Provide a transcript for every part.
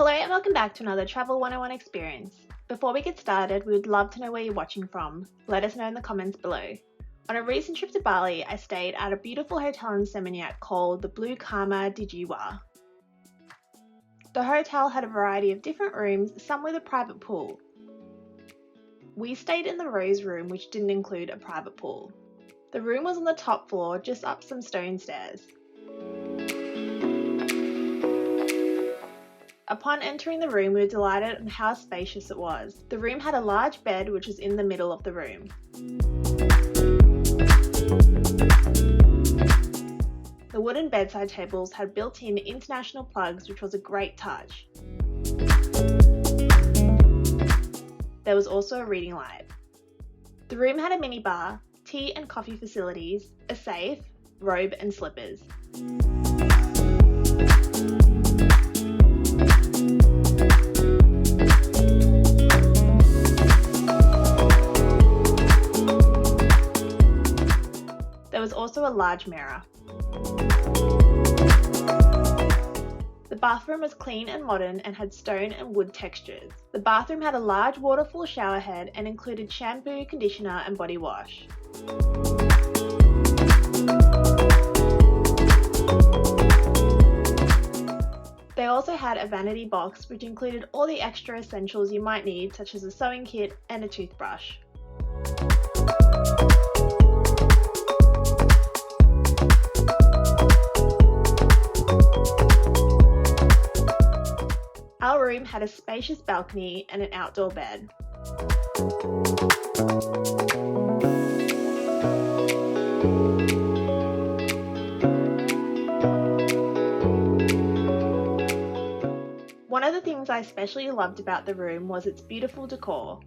Hello and welcome back to another Travel 101 experience. Before we get started, we would love to know where you're watching from. Let us know in the comments below. On a recent trip to Bali, I stayed at a beautiful hotel in Seminyak called the Blue Karma di Jiwa. The hotel had a variety of different rooms, some with a private pool. We stayed in the Rose Room, which didn't include a private pool. The room was on the top floor, just up some stone stairs. Upon entering the room, we were delighted at how spacious it was. The room had a large bed which was in the middle of the room. The wooden bedside tables had built-in international plugs, which was a great touch. There was also a reading light. The room had a minibar, tea and coffee facilities, a safe, robe and slippers. There was also a large mirror. The bathroom was clean and modern and had stone and wood textures. The bathroom had a large waterfall shower head and included shampoo, conditioner and body wash. They also had a vanity box which included all the extra essentials you might need, such as a sewing kit and a toothbrush. Our room had a spacious balcony and an outdoor bed. One of the things I especially loved about the room was its beautiful decor.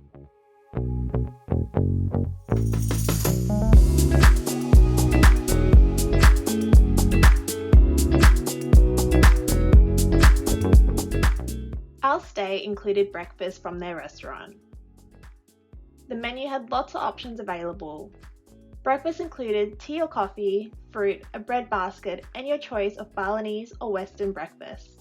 Our stay included breakfast from their restaurant. The menu had lots of options available. Breakfast included tea or coffee, fruit, a bread basket, and your choice of Balinese or Western breakfast.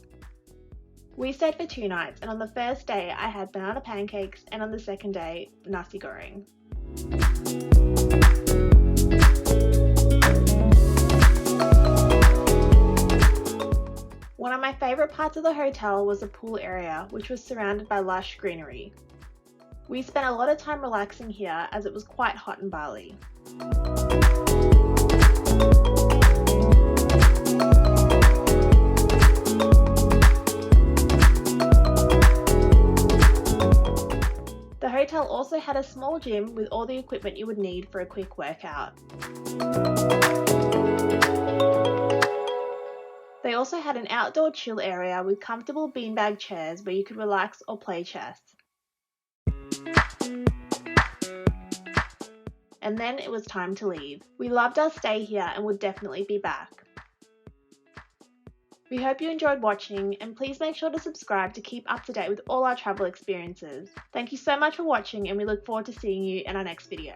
We stayed for 2 nights, and on the first day I had banana pancakes and on the second day, nasi goreng. One of my favourite parts of the hotel was the pool area, which was surrounded by lush greenery. We spent a lot of time relaxing here as it was quite hot in Bali. The hotel also had a small gym with all the equipment you would need for a quick workout. They also had an outdoor chill area with comfortable beanbag chairs where you could relax or play chess. And then it was time to leave. We loved our stay here and would definitely be back. We hope you enjoyed watching, and please make sure to subscribe to keep up to date with all our travel experiences. Thank you so much for watching, and we look forward to seeing you in our next video.